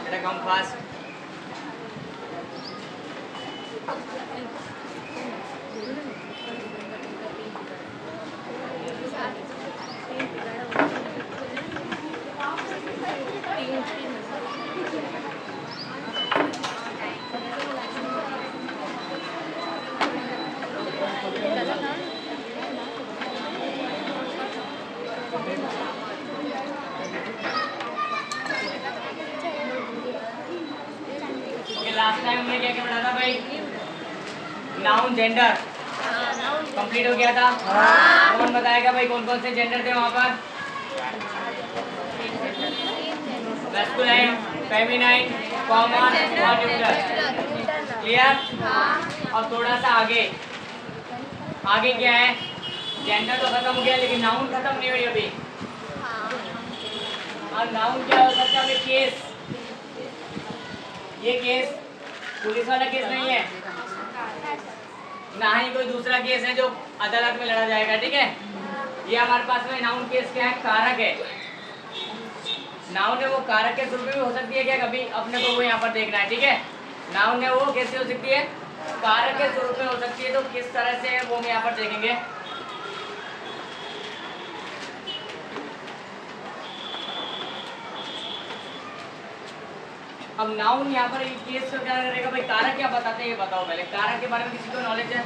बेटा come fast. Last time हमने क्या क्या पढ़ा था भाई? नाउन जेंडर कंप्लीट हो गया था। कौन बताएगा भाई कौन कौन से जेंडर थे वहाँ पर? मैस्कुलाइन, फेमिनाइन, कॉमन और न्यूट्रल। क्लियर? और थोड़ा सा आगे आगे क्या है? जेंडर तो खत्म हो गया लेकिन नाउन खत्म नहीं हुई अभी। और नाउन क्या हो सकता है? केस। ये केस पुलिस वाला केस नहीं है, ना ही कोई दूसरा केस है जो अदालत में लड़ा जाएगा। ठीक है, ये हमारे पास में नाउन केस क्या है? कारक है। नाउन है वो कारक के स्वरूप में भी हो सकती है क्या? कभी अपने को वो यहाँ पर देखना है। ठीक है, नाउन है वो कैसे हो सकती है? कारक के स्वरूप में हो सकती है। तो किस तरह से है वो हम यहाँ पर देखेंगे। अब नाउन यहाँ पर केस को क्या करेगा भाई? कारक क्या बताते हैं ये बताओ पहले। कारक के बारे में किसी को नॉलेज है?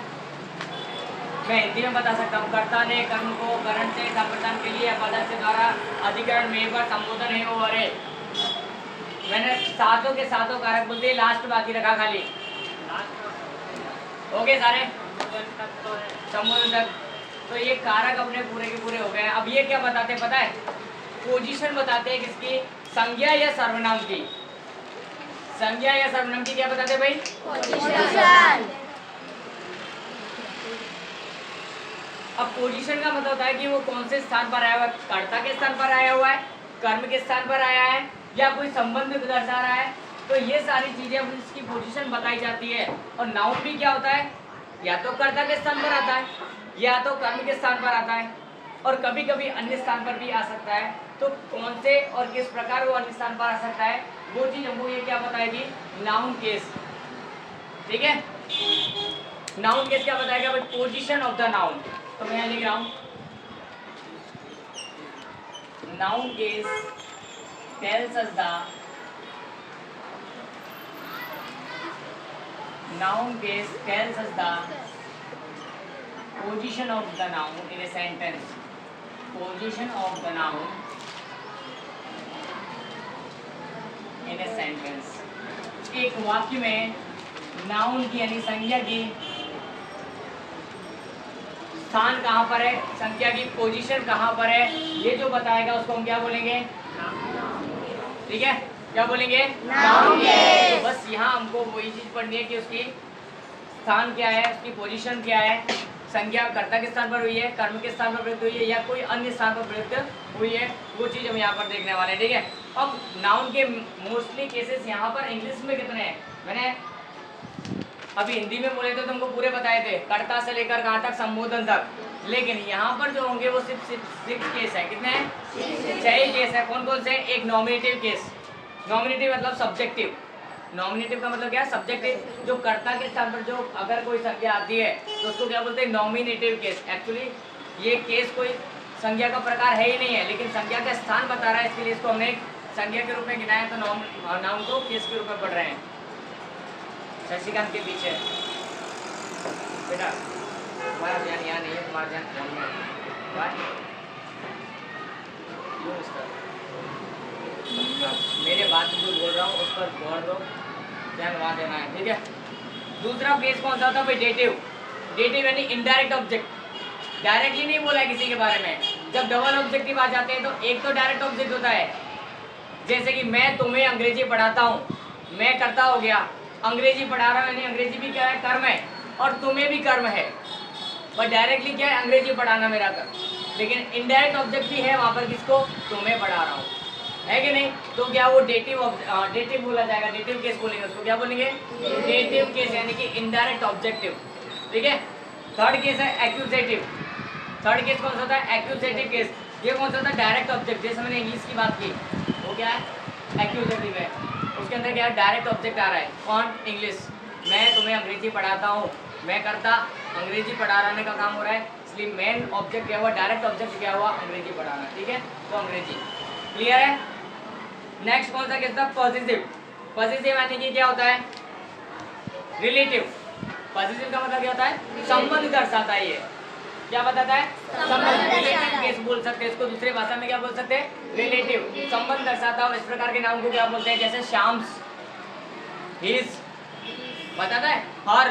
मैं हिंदी में बता सकता हूँ। कर्ता ने कर्म को करण से संप्रदान के लिए पदस्य द्वारा अधिकरण में पर संबोधन है वो अरे। मैंने सातों के सातों कारक बोल दिए, लास्ट बाकी रखा खाली। ओके सारे संबोधन तक। तो ये कारक अपने पूरे के पूरे हो गए। अब ये क्या बताते हैं पता है? पोजीशन बताते हैं किसकी? संज्ञा या सर्वनाम की। संज्ञा या सर्वनाम की क्या बताते हैं भाई? पोजीशन। अब पोजीशन का मतलब होता है कि वो कौन से स्थान पर आया हुआ है। कर्ता के स्थान पर आया हुआ है, कर्म के स्थान पर आया है, या कोई संबंध दर्शा रहा है। तो ये सारी चीजें इसकी पोजीशन बताई जाती है। और नाउन भी क्या होता है? या तो कर्ता के स्थान पर आता है या तो कर्म के स्थान पर आता है, और कभी कभी अन्य स्थान पर भी आ सकता है। तो कौन से और किस प्रकार वो अन्य स्थान पर आ सकता है वो चीज हमको ये क्या बताएगी? Noun case. ठीक है, नाउन केस क्या बताएगा भाई? Position of the noun. तो मैं यहाँ लिख रहा हूँ noun case tells us the noun case tells us the position of the noun in a sentence. Position of the noun in a sentence. एक वाक्य में नाउन की यानी संज्ञा की स्थान कहाँ पर है, संज्ञा की पोजीशन कहाँ पर है, ये जो बताएगा उसको हम क्या बोलेंगे? ठीक है, क्या बोलेंगे? Noun case. तो बस यहाँ हमको वही चीज पढ़नी है कि उसकी स्थान क्या है, उसकी पोजीशन क्या है, संज्ञा कर्ता के स्थान पर हुई है, कर्म के स्थान पर प्रयुक्त हुई है, या कोई अन्य स्थान पर प्रयुक्त हुई है, वो चीज हम यहाँ पर देखने वाले हैं। ठीक है, अब नाउन के मोस्टली केसेस यहाँ पर इंग्लिश में कितने हैं? मैंने अभी हिंदी में बोले तो तुमको पूरे बताए थे, कर्ता से लेकर कहाँ तक? संबोधन तक। लेकिन यहाँ पर जो होंगे वो सिर्फ 6 केस है। कितने हैं? 6 केस है। कौन कौन से? एक नॉमिनेटिव केस। नॉमिनेटिव मतलब सब्जेक्टिव। नॉमिनेटिव का मतलब क्या है? सब्जेक्टिव। जो कर्ता के स्थान पर जो अगर कोई संज्ञा आती है तो उसको क्या बोलते हैं? Nominative case. एक्चुअली ये केस कोई संज्ञा का प्रकार है ही नहीं है, लेकिन संज्ञा का स्थान बता रहा है, इसके लिए इसको हमने एक संज्ञा के रूप में गिनाया। तो नाउन को केस के रूप में पढ़ रहे हैं। शशिकांत के पीछे बेटा तुम्हारा ध्यान यहाँ नहीं है, तुम्हारा ध्यान फोन में है। मेरे बात जो बोल रहा हूँ उस पर गौर दो, ध्यान वहाँ देना है। ठीक है, दूसरा केस कौन सा था भाई? डेटिव। डेटिव यानी इनडायरेक्ट ऑब्जेक्ट। डायरेक्टली नहीं बोला है किसी के बारे में। जब डबल ऑब्जेक्टिव आ जाते हैं तो एक तो डायरेक्ट ऑब्जेक्ट होता है, जैसे कि मैं तुम्हें अंग्रेजी पढ़ाता हूँ, मैं करता हो गया, अंग्रेजी पढ़ा रहा हूँ यानी अंग्रेजी भी क्या है? कर्म है, और तुम्हें भी कर्म है। पर डायरेक्टली क्या है? अंग्रेजी पढ़ाना मेरा कर्म। लेकिन इनडायरेक्ट ऑब्जेक्ट भी है वहाँ पर, किसको? तुम्हें पढ़ा रहा हूँ। है कि नहीं? तो क्या वो डेटिव बोला जाएगा, डेटिव केस बोलेंगे उसको, क्या बोलेंगे? डेटिव केस, यानी कि इनडायरेक्ट ऑब्जेक्टिव। ठीक है। थर्ड केस है एक्यूजेटिव। थर्ड केस कौन सा होता है? Accusative case. ये कौन सा होता है? Direct object. जैसे मैंने इंग्लिश की बात की, वो क्या है? एक्यूजेटिव है। उसके अंदर क्या है? डायरेक्ट ऑब्जेक्ट आ रहा है। कौन? इंग्लिश। मैं तुम्हें अंग्रेजी पढ़ाता हूँ, मैं करता अंग्रेजी पढ़ाने का काम हो रहा है, इसलिए मेन ऑब्जेक्ट क्या हुआ? डायरेक्ट ऑब्जेक्ट क्या हुआ? अंग्रेजी पढ़ाना। ठीक है, तो अंग्रेजी। क्लियर है? नेक्स्ट कौन सा केस था? पॉजिटिव। पॉजिटिव यानी कि क्या होता है? रिलेटिव। पॉजिटिव का मतलब क्या होता है? संबंध दर्शाता है। ये क्या बताता है? संबंध। रिलेटिव केस बोल सकते हैं इसको, दूसरे भाषा में क्या बोल सकते हैं? रिलेटिव। संबंध दर्शाता हो इस प्रकार के नाम को क्या बोलते हैं? जैसे शाम्स, हिज, बताता है हर।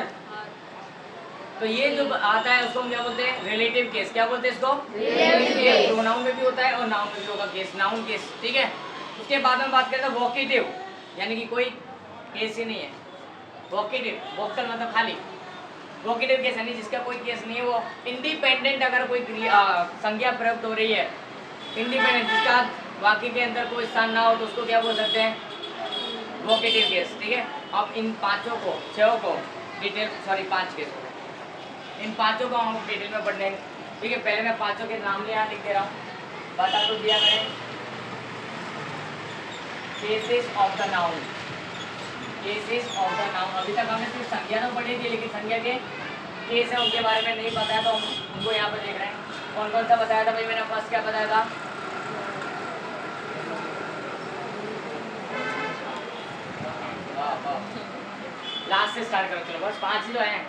तो ये जो आता है उसको हम क्या बोलते हैं? Relative case. क्या बोलते हैं इसको? रिलेटिव। प्रोनाउन में भी होता है और नाउन में भी होगा केस, नाउन केस। ठीक है। उसके बाद में बात करते हैं वोकेटिव, यानी कि कोई केस ही नहीं है। वोकेटिव, वोकल मतलब खाली। वोकेटिव केस यानी जिसका कोई केस नहीं है, वो इंडिपेंडेंट अगर कोई संज्ञा प्रयुक्त हो रही है, इंडिपेंडेंट, जिसका वाक्य के अंदर कोई स्थान ना हो, तो उसको क्या बोल सकते हैं? Vocative case. ठीक है। अब इन पांचों को, छह को डिटेल, सॉरी 5 केस को, इन पांचों को हम डिटेल में पढ़ लेंगे। ठीक है। पहले मैं पांचों के नाम यहाँ लिख दे रहा हूँ, बता तो दिया मैंने। Cases of the noun, cases of the noun. अभी तक हमने सिर्फ संज्ञा तो पढ़ी थी, लेकिन संज्ञा के केस है उनके बारे में नहीं बताया, तो हम उनको यहाँ पर देख रहे हैं। कौन कौन सा बताया था भाई? मैंने फर्स्ट क्या बताया था? लास्ट से स्टार्ट करो, चलो बस 5 ही तो हैं।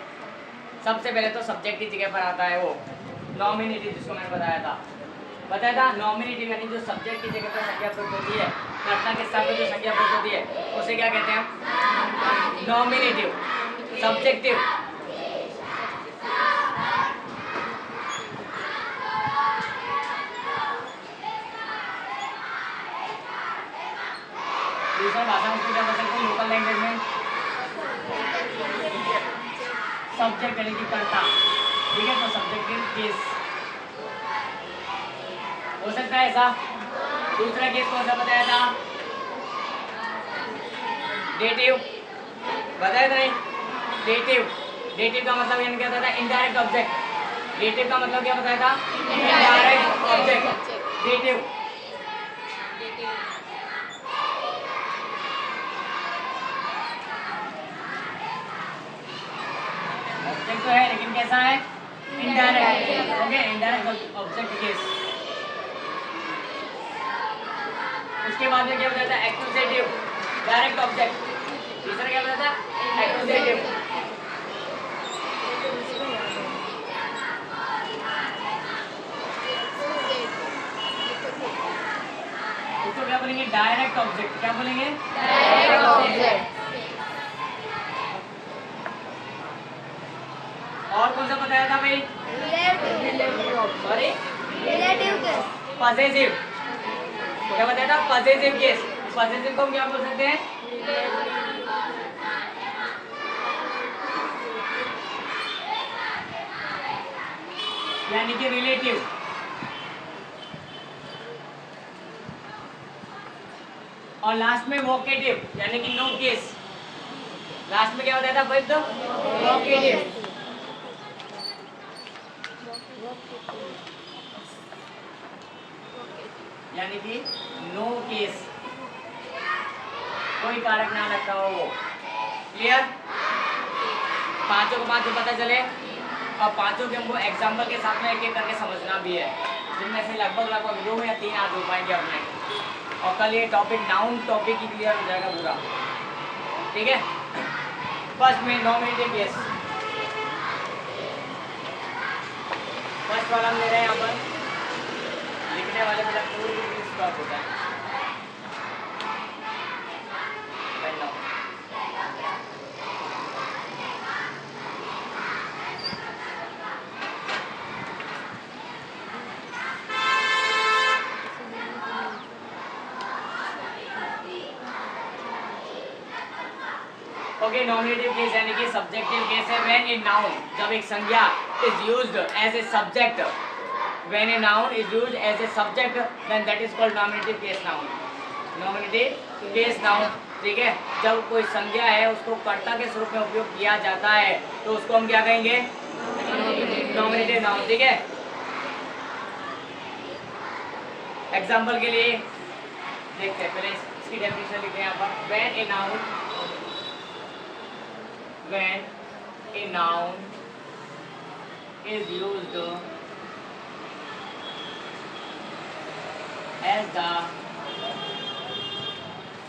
सबसे पहले तो सब्जेक्ट की जगह पर आता है वो नॉमिनेटिव, जिसको मैंने बताया था नॉमिनेटिव, यानी जो सब्जेक्ट की जगह पर संज्ञा प्रयुक्त होती है, कर्ता के साथ में जो संज्ञा प्रयुक्त होती है, उसे क्या कहते हैं? नॉमिनेटिव। सब्जेक्टिव, दूसरा भाषा में उसको क्या बोल सकते हैं? लोकल लैंग्वेज में सब्जेक्ट यानी कि कर्ता। ठीक है, तो सब्जेक्टिव केस हो सकता है ऐसा। दूसरा केस कौन सा बताया था? डेटिव, बताया था नहीं? डेटिव, डेटिव का मतलब यानी क्या होता था? Indirect object. डेटिव का मतलब क्या बताया था? Indirect object. डेटिव। ऑब्जेक्ट तो है, लेकिन कैसा है? Indirect. Okay, indirect object case. उसके बाद में क्या बताया था? Accusative, direct object. तीसरा क्या बताया था? एक्यूजेटिव। उसको क्या बोलेंगे? Direct object. क्या बोलेंगे? Direct object. और कौन सा बताया था भाई? Sorry, possessive. क्या बताया था? Possessive case. पॉसेसिव को हम क्या बोल सकते हैं? यानी कि रिलेटिव। और लास्ट में वोकेटिव, यानी कि नो केस। लास्ट में क्या बताया था भाई? तो वोकेटिव, यानी कि नो केस, कोई कारक ना लगता हो वो। क्लियर? पांचों को पांचों पता चले, और पांचों के हमको एग्जाम्पल के साथ में एक एक करके समझना भी है, जिनमें से लगभग 2 या 3 आज हो पाएंगे अपने, और कल ये टॉपिक नाउन टॉपिक ही क्लियर हो जाएगा पूरा। ठीक है। फर्स्ट में नॉमिनेटिव केस, फर्स्ट वाला हम ले रहे हैं यहाँ पर। लिखने वाले मतलब पूरी स्टॉप होता है। ओके, नॉमिनेटिव केस यानी कि सब्जेक्टिव केस है व्हेन ए नाउन, जब एक संज्ञा is used as a subject, when a noun is used as a subject, then that is called nominative case noun. Nominative case noun, ठीक है। जब कोई संज्ञा है उसको कर्ता के स्वरूप में उपयोग किया जाता है तो उसको हम क्या कहेंगे? नॉमिनेटिव नाउन, ठीक है। एग्जाम्पल के लिए देखते हैं, पहले इसकी डेफिनेशन लिखते हैं यहाँ पर। When a noun is used as the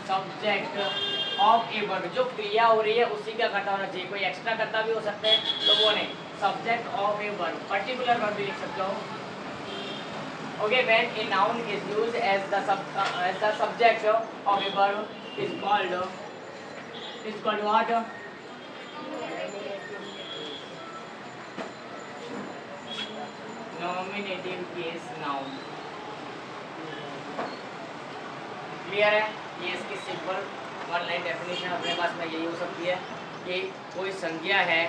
subject of a verb, जो क्रिया हो रही है उसी का कर्ता होना चाहिए। कोई एक्स्ट्रा कर्ता भी हो सकते हैं तो वो नहीं, subject of a verb, particular verb भी लिख सकते हो। Okay, when a noun is used as the subject of a verb is called what? Nominative case noun। Clear है? ये इसकी सिंपल वन लाइन डेफिनेशन अपने पास में यही हो सकती है कि कोई संज्ञा है,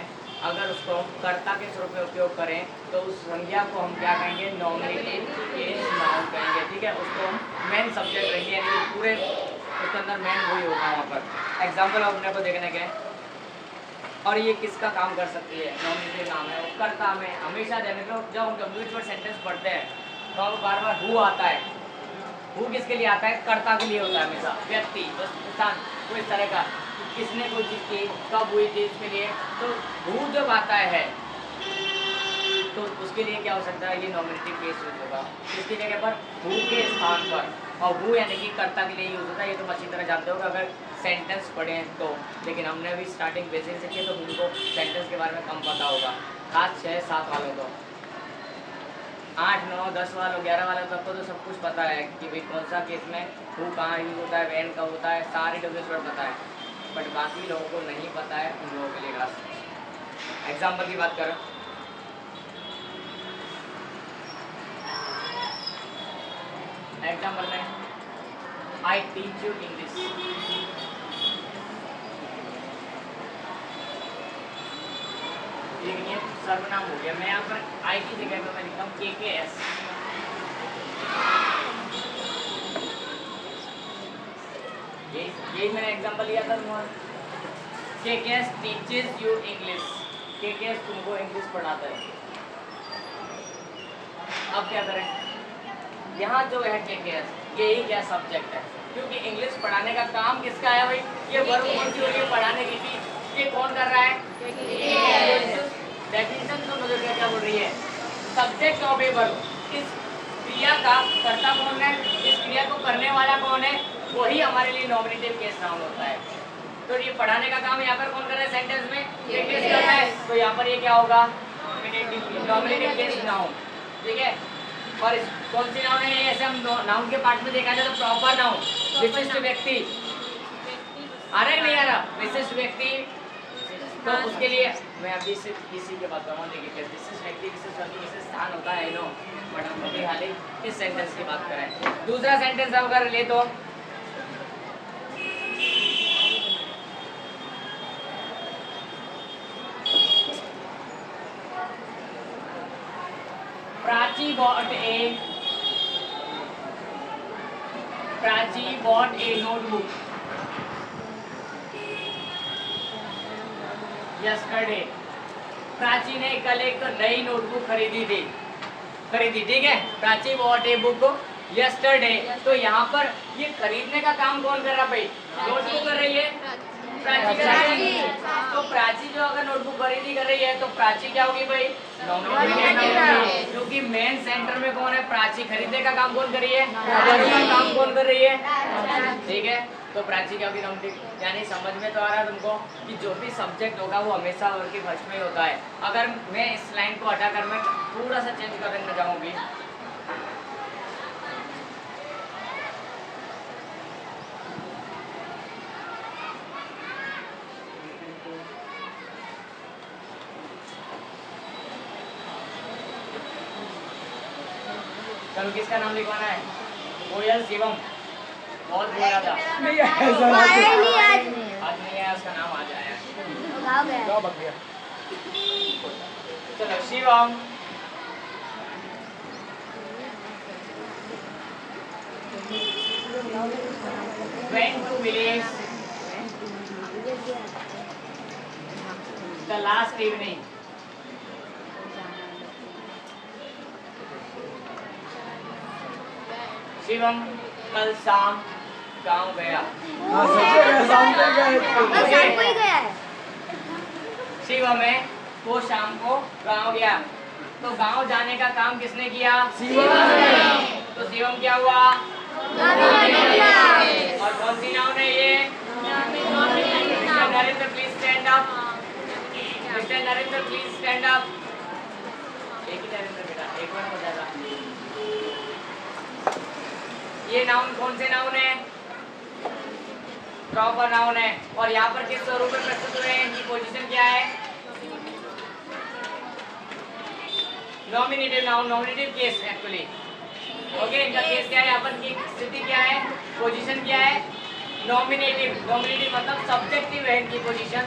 अगर उसको हम कर्ता के स्वरूप में उपयोग करें तो उस संज्ञा को हम क्या कहेंगे? नॉमिनेटिव केस नाउन कहेंगे, ठीक है। उसको हम मेन सब्जेक्ट रहेंगे, यानी पूरे उसके अंदर मेन वही होगा वहाँ पर। एग्जाम्पल अपने को देखने के, और ये किसका काम कर सकती है? नॉमिनेटिव नाम है, वो कर्ता में हमेशा देने को। जब हम डब्ल्यूएच वर्ड सेंटेंस पढ़ते हैं तो हम बार बार हु आता है। हु किसके लिए आता है? कर्ता के लिए होता है हमेशा, व्यक्ति, स्थान, कोई इस तरह का, किसने कोई चीज़ की, कब हुई थी, इसके लिए। तो हु जब आता है तो उसके लिए क्या हो सकता है? ये नॉमिनेटिव केस यूज होगा। इसकी जगह पर हु के स्थान पर, और हु यानी कि कर्ता के लिए यूज होता है। ये तुम अच्छी तरह जानते हो अगर सेंटेंस पढ़े तो, लेकिन हमने अभी स्टार्टिंग बेसिक से किया तो उनको सेंटेंस के बारे में कम पता होगा। खास 6-7 वालों को, 8-9-10 वालों 11 वालों तक को तो सब कुछ पता है कि भाई कौन सा केस में हु कहाँ यूज होता है, व्हेन कब होता है, सारी डब्ल्यूएच वर्ड पता है। बट बाकी लोगों को नहीं पता है, उन लोगों के लिए खास। एग्जाम्पल की बात करें, एग्जाम्पल में आई टीच यू इंग्लिश, लेकिन ये सर्वनाम हो गया। मैं यहाँ पर आई की जगह पर मैं लिखता हूँ KKS। यही मैंने एग्जाम्पल लिया था। KKS teaches you English, KKS तुमको इंग्लिश पढ़ाता है। अब क्या करें? यहाँ जो है KKS, यही क्या सब्जेक्ट है, क्योंकि इंग्लिश पढ़ाने का काम किसका है भाई? ये वर्ब कौन सी हो रही है? पढ़ाने की थी, ये कौन कर रहा है? डेफिनेशन तो मुझे क्या बोल रही है? सब्जेक्ट ऑफ ए वर्ब, इस क्रिया का कर्ता कौन है, इस क्रिया को करने वाला कौन है, वही हमारे लिए नॉमिनेटिव केस नाउन होता है। तो ये पढ़ाने का काम यहाँ पर कौन कर रहा है? सेंटेंस में KKS कर रहा है, तो यहाँ पर ये क्या होगा? नॉमिनेटिव केस नाउन, ठीक है। और कौन सी नाउन है? ऐसे हम नाउन के पार्ट में देखा जाए तो प्रॉपर नाउन, विशिष्ट व्यक्ति। आ रहा है नहीं आ रहा? विशिष्ट व्यक्ति, तो उसके लिए मैं अभी सिर्फ इसी के बात कर रहा हूँ। देखिए विशिष्ट व्यक्ति, विशिष्ट व्यक्ति, विशिष्ट स्थान होता है नो, बट हम अभी हाल ही इस सेंटेंस की बात करें। दूसरा सेंटेंस अगर ले तो Prachi bought a notebook yesterday। Prachi ने कल एक नई नोटबुक खरीदी, ठीक है। Prachi bought a book yesterday, तो यहाँ पर ये खरीदने का काम कौन कर रहा भाई? नोटबुक कर रही है, प्राची कर रही है। तो प्राची जो अगर नोटबुक खरीदी कर रही है तो प्राची क्या होगी भाई? क्योंकि मेन सेंटर में कौन है? प्राची। खरीदने का काम कौन कर रही है? काम कौन कर रही है? ठीक है, तो प्राची क्या होगी? नॉमिनेटिव। यानी समझ में तो आ रहा है तुमको कि जो भी सब्जेक्ट होगा वो हमेशा वर्ग के फर्स्ट में ही होता है। अगर मैं इस लाइन को हटाकर मैं थोड़ा सा चेंज करने जाऊंगी, चलो किसका नाम लिखवाना है? कोयल शिवम, बहुत बोला था। नहीं आया, आज नहीं आया, उसका नाम आज आया। चलो Shivam, went to village the last evening. Shivam कल शाम गांव गया। शिवम है वो शाम को गांव गया। तो गांव जाने का काम किसने किया? शिवम ने। तो शिवम क्या हुआ? और कौन सी नाउन है ये? Mister Narendra please stand up. Mister Narendra please stand up. एक ही नरेंद्र बेटा, एक बार हो जाएगा। ये नाउन कौन से नाउन है? प्रॉपर नाउन है। और यहाँ पर किस स्वरूप में प्रस्तुत हुए हैं? इनकी पोजीशन क्या है? Nominative noun, nominative case actually. Okay, इनका केस क्या है? यहाँ पर की स्थिति क्या है? पोजीशन क्या है? नॉमिनेटिव। नॉमिनेटिव मतलब सब्जेक्टिव है इनकी पोजीशन।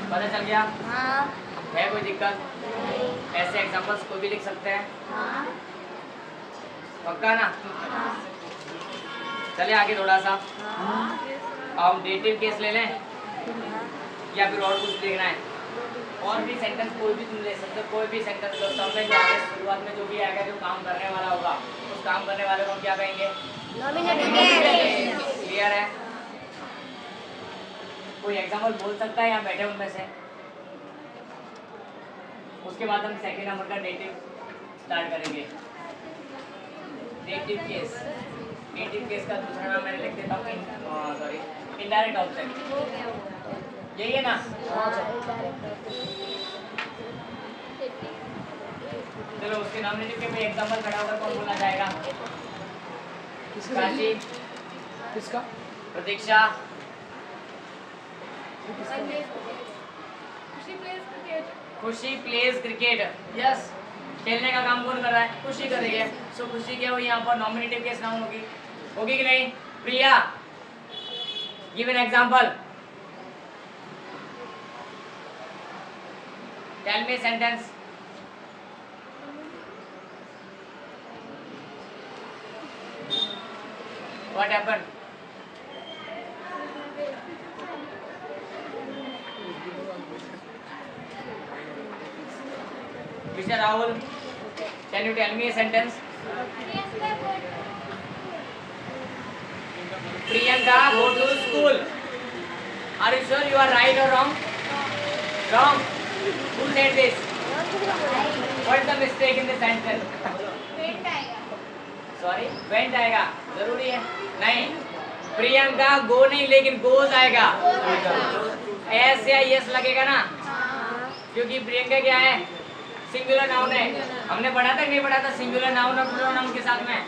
पता चल गया? हाँ। है कोई दिक्कत? ऐसे एग्जांपल्स कोई भी लिख सकते हैं? हाँ। पक्का ना? हाँ। चले आगे थोड़ा सा। हाँ। अब डेटिव केस ले लें या फिर और कुछ देखना है? और भी सेंटेंस कोई भी तुम ले सकते हो, कोई भी सेंटेंस लो। सब में जो आगे शुरुआत में जो भी आएगा, जो काम करने वाला होगा, उस काम करने वाले को हम क्या कहेंगे? नॉमिनेटिव। क्लियर है? कोई एग्जांपल बोल सकता है यहाँ बैठे उनमें से? उसके बाद हम सेकंड नंबर का डेटिव स्टार्ट करेंगे। Dative case. डेटिव केस का दूसरा नाम मैंने लिख देता हूँ, सॉरी, इनडायरेक्ट ऑब्जेक्ट। यही है ना? चलो उसके नॉमिनेटिव के कोई एग्जांपल खड़ा होगा, कौन बोलना चाहेगा? काशी, किसका? प्रतीक्षा, खुशी प्लेज क्रिकेट। यस, खेलने का काम कौन कर रहा है? खुशी कर रही है। सो खुशी क्या हुई यहाँ पर? नॉमिनेटिव केस नाउन होगी। होगी कि नहीं? Priya, give an example. Tell me sentence. What happened? Mr. Rahul, can you tell me a sentence? Priyanka go to school. Are you sure you are right or wrong? Wrong. Who said this? What is the mistake in the sentence? Went आएगा. Sorry, went आएगा. जरूरी है? नहीं. Priyanka go नहीं, लेकिन goes आएगा. S या yes लगेगा ना? क्योंकि प्रियंका क्या है? सिंगुलर नाउन है। हमने पढ़ा था कि नहीं पढ़ा था? सिंगुलर नाउन और प्लूरल नाउन के साथ में।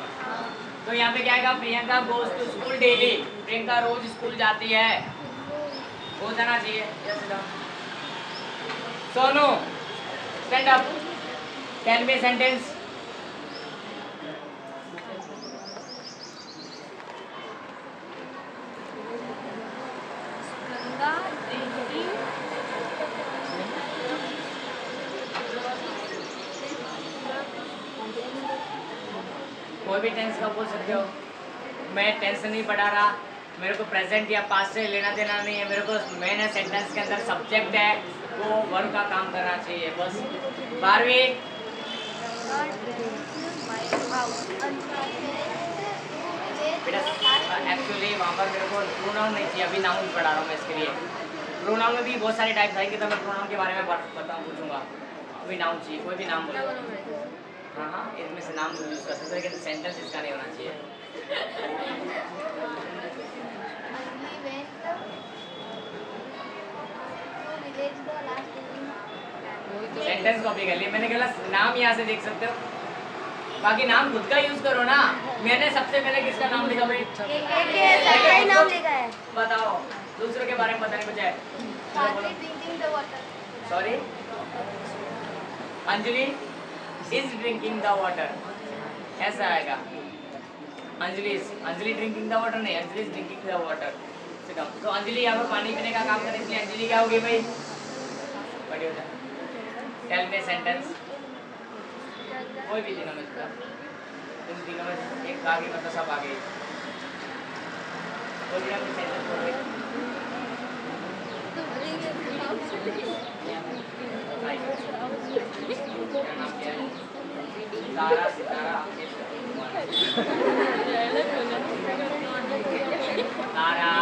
तो यहाँ पे क्या आएगा? Priyanka goes to school daily. Priyanka रोज स्कूल जाती है। हो जाना चाहिए। Sonu, stand up. Tell me sentence. कोई भी टेंस का बोल सकते हो। मैं टेंस नहीं पढ़ा रहा, मेरे को प्रेजेंट या पास्ट से लेना देना नहीं है। मेरे को मेन है सेंटेंस के अंदर सब्जेक्ट है, वो वर्ब का काम करना चाहिए बस। 12वीं बेटा एक्चुअली वहाँ पर मेरे को प्रोनाउन नहीं चाहिए, अभी नाउन पढ़ा रहा हूँ मैं इसके लिए। प्रोनाउन में भी बहुत सारे टाइप्स आएंगे, तो मैं प्रोनाउन के बारे में बताऊँ पूछूंगा। अभी नाउन चाहिए, कोई भी नाम बोलो। हाँ हाँ, इसमें से नाम यूज कर सकते हैं, लेकिन सेंटेंस इसका नहीं होना चाहिए। सेंटेंस कॉपी कर लिया मैंने, गलत नाम यहाँ से देख सकते हो। बाकी नाम खुद का यूज करो ना। मैंने सबसे पहले किसका नाम लिखा भाई? नाम लिखा है। बताओ, दूसरों के बारे में बताने बजाय। Sorry, Anjali is drinking the water, ऐसा आएगा। अंजलि ड्रिंकिंग द वाटर नहीं, Anjali is drinking the water. तो अंजलि यहाँ पर पानी पीने का काम करे, इसलिए अंजलि क्या होगी भाई? टेल मी सेंटेंस, कोई भी देना मुझे। इन तीनों में से एक आगे मतलब सब आगे। बोलिए अपनी सेंटेंस बोलिए। क्या नाम क्या है? तारा सितारा Tara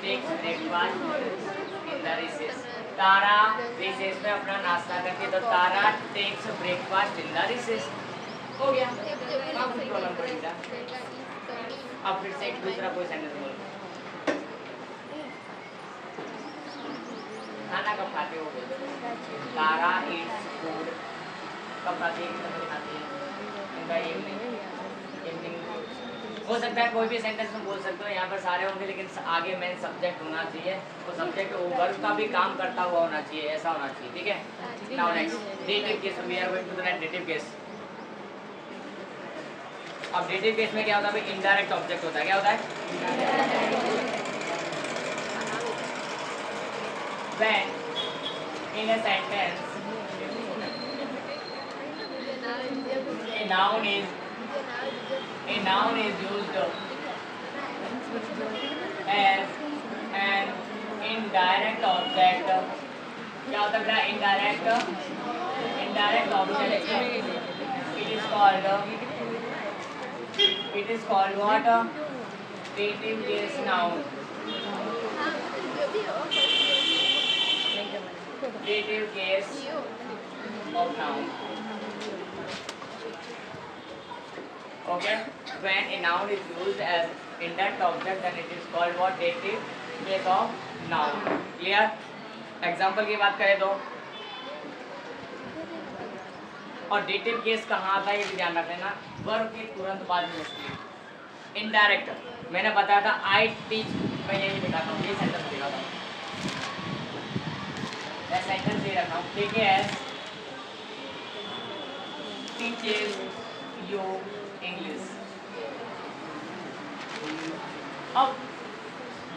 takes breakfast in the recess। Tara recess में अपना नाश्ता करती है, तो Tara takes breakfast in the recess. हो गया, काफी प्रॉब्लम पड़ी था। अब फिर से एक दूसरा कोई सेंटेंस बोलो। खाना कब खाते हो? तारा ईट्स फूड कब खाती है? In the evening. हो सकता है कोई भी सेंटेंस में बोल सकते हो, यहाँ पर सारे होंगे, लेकिन आगे मेन सब्जेक्ट होना चाहिए। वो सब्जेक्ट वर्ब का भी काम करता हुआ होना चाहिए, ऐसा होना चाहिए, ठीक है। Now next dative case, we are going to the dative case. अब डेटिव केस में क्या होता है? इनडायरेक्ट ऑब्जेक्ट होता है। क्या होता है? When in a sentence a noun is used as an indirect object। क्या होता है? indirect object। It is called what? Dative case noun। Dative case of noun। Okay, when a noun is used as indirect object, then it is called what? Dative case of noun। Clear? Example की बात करें तो, और dative case कहाँ आता है ये भी ध्यान रख लेना। वर्ब के तुरंत बाद में मोस्टली इनडायरेक्ट। मैंने बताया था आई टीच, मैं यही लिखा था, ये सेंटेंस लिखा था, मैं सेंटेंस दे रखा हूँ, ठीक है। Teaches you English. अब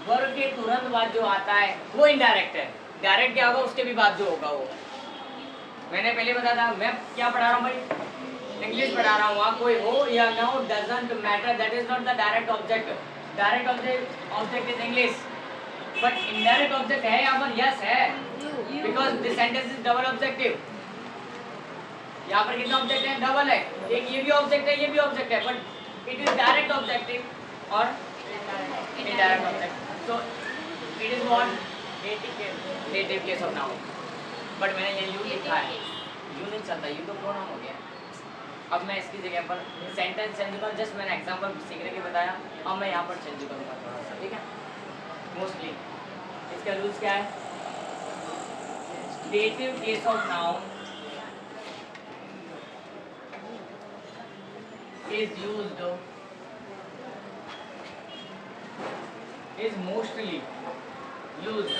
वर्ब के तुरंत बाद जो आता है वो इनडायरेक्ट है। डायरेक्ट क्या होगा? उसके भी बाद जो होगा वो। मैंने पहले बताया था, मैं क्या पढ़ा रहा हूँ भाई? इंग्लिश पढ़ा रहा हूँ। वहाँ कोई हो या ना हो, doesn't matter, that is not the direct object. Direct object is English, but indirect object है यहाँ पर? यस है, because this sentence is double objective. यहाँ पर कितना ऑब्जेक्ट है? डबल है। एक ये भी ऑब्जेक्ट है, ये भी ऑब्जेक्ट है, but it is direct objective और indirect object. So it is what? Dative case of noun. But मैंने ये यू लिखा है, यू नहीं चलता, यू तो प्रोनाउन हो गया। अब मैं इसकी जगह पर सेंटेंस चेंज करूँ, जस्ट मैंने एग्जांपल सीखने के बताया, अब मैं यहाँ पर चेंज करूँगा थोड़ा सा, ठीक है। मोस्टली इसका रूल्स क्या है? Dative case of noun is used, is mostly used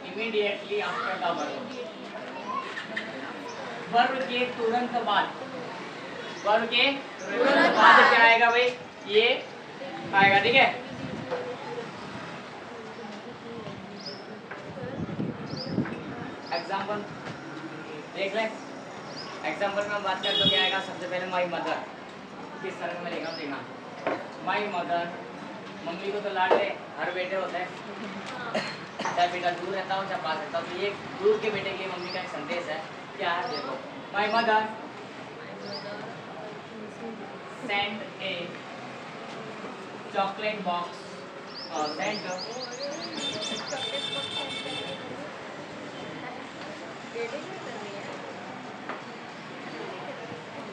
immediately after the verb। Verb के तुरंत बाद, वर्ब के तुरंत बाद क्या आएगा भाई? ये आएगा, ठीक है। एग्जाम्पल देख लें। एग्जाम्पल में हम बात करें तो क्या आएगा? सबसे पहले माई मदर। किस तरह में लिखा देखना, माई मदर। मम्मी को तो लाडले हर बेटे होते हैं, चाहे बेटा दूर रहता हो चाहे पास रहता हो, तो ये दूर के बेटे के लिए मम्मी का एक संदेश है। क्या है? देखो, my mother sent a chocolate box, sent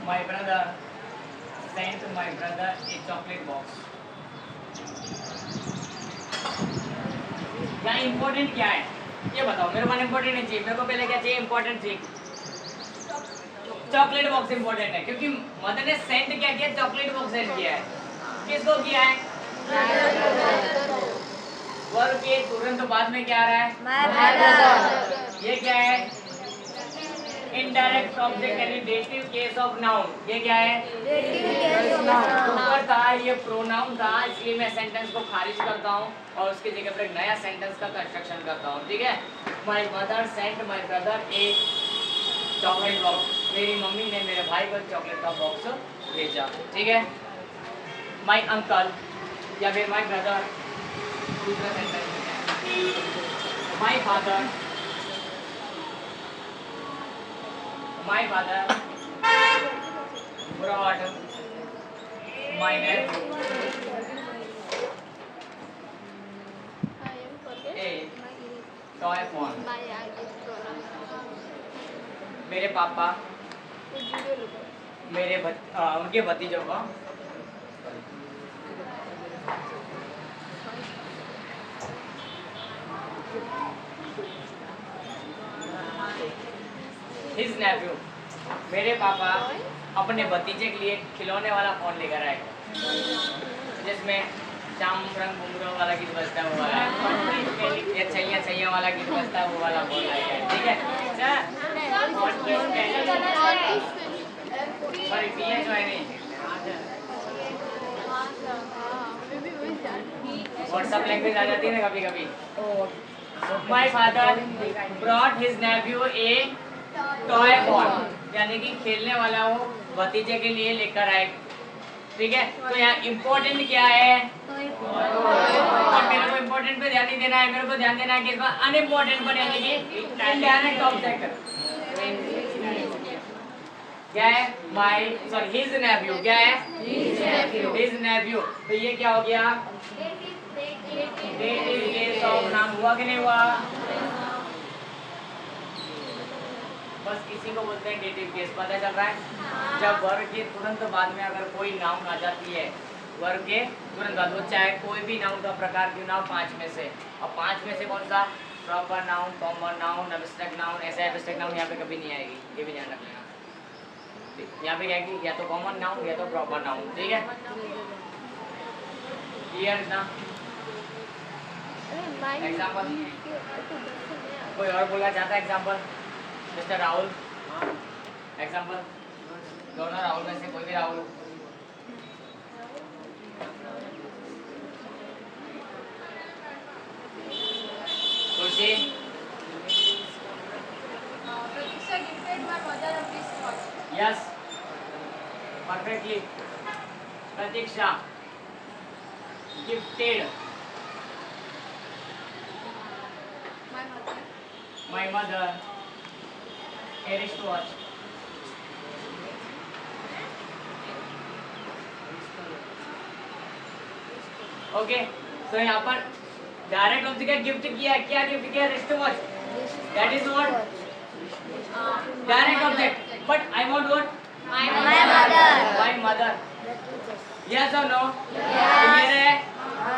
my brother sent my brother a chocolate box। यहाँ इम्पोर्टेंट क्या है ये बताओ मेरे को? इम्पोर्टेंट नहीं चाहिए मेरे को, पहले क्या चाहिए? इम्पोर्टेंट चाहिए। चॉकलेट बॉक्स इम्पोर्टेंट है, क्योंकि मदर ने सेंड क्या किया? चॉकलेट बॉक्स सेंड किया है। किसको किया है? वर्ब के तुरंत बाद में क्या आ रहा है? ये क्या है? इनडायरेक्ट ऑब्जेक्ट यानी डेटिव केस ऑफ नाउन। ये क्या है? Dative case of noun. ऊपर था ये प्रोनाउन था, इसलिए मैं सेंटेंस को खारिज करता हूँ और उसकी जगह पर एक नया सेंटेंस का कंस्ट्रक्शन करता हूँ। ठीक है, my mother sent my brother a chocolate box. मेरी मम्मी ने मेरे भाई को चॉकलेट का बॉक्स भेजा। ठीक है, माई अंकल या फिर माई ब्रदर दूसरा sentence. My father brought my nephew a toy phone। मेरे पापा उनके भतीजों को his nephew, मेरे पापा अपने भतीजे के लिए खिलौने वाला फोन लेकर आए जिसमें चाम रंग घुंघरू वाला गीत बजता है वो वाला, ये छैया छैया वाला गीत बजता है वो वाला फोन लाया है। ठीक है, सॉरी व्हाट्सएप लैंग्वेज आ जाती है ना कभी कभी। My father brought his Neiphiu A toy phone, यानी कि खेलने वाला वो भतीजे के लिए लेकर आए। ठीक है, तो यहाँ इम्पोर्टेंट क्या है? और मेरे को इम्पोर्टेंट पे ध्यान नहीं देना है, मेरे को ध्यान देना है कि इसमें अनइम्पोर्टेंट पर, यानी कि इनडायरेक्ट ऑब्जेक्ट क्या है? माई सॉरी हिज नेफ्यू। क्या है? हिज नेफ्यू। तो ये क्या हो गया? डेटिव केस ऑफ नाउन हुआ कि नहीं हुआ? बस इसी को बोलते हैं डेटिव केस। पता चल रहा है? जब वर्ग के तुरंत बाद में अगर कोई नाउन आ जाती है, वर्ग के तुरंत बाद, वो चाहे कोई भी नाउन का प्रकार क्यों ना हो, 5 में से, और 5 में से कौन सा? Proper noun, common noun, abstract noun. ऐसा एब्स्ट्रैक्ट नाउन यहाँ पे कभी नहीं आएगी, ये भी ध्यान रखना। यहाँ पे क्या है? या तो कॉमन नाउन या तो प्रॉपर नाउन। ठीक है, क्लियर ना? एग्जाम्पल कोई और बोलना चाहता है? एग्जाम्पल मिस्टर राहुल, एग्जाम्पल दोनों राहुल में से कोई भी राहुल। खुशी, yes perfectly. Pratiksha, gifted. My mother a wristwatch। Okay, तो यहाँ पर डायरेक्ट ऑब्जेक्ट गिफ्ट किया, क्या गिफ्ट किया? Wristwatch. That is what? Direct object. But I want what? My mother. Yes और नो? क्लियर है?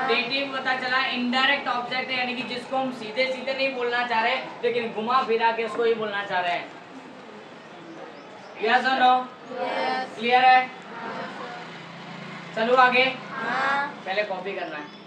डेटिव पता चला इनडायरेक्ट ऑब्जेक्ट है, यानी कि जिसको हम सीधे सीधे नहीं बोलना चाह रहे लेकिन घुमा फिरा के उसको ही बोलना चाह रहे हैं। यस और नो? क्लियर है? चलो आगे। पहले कॉपी करना है।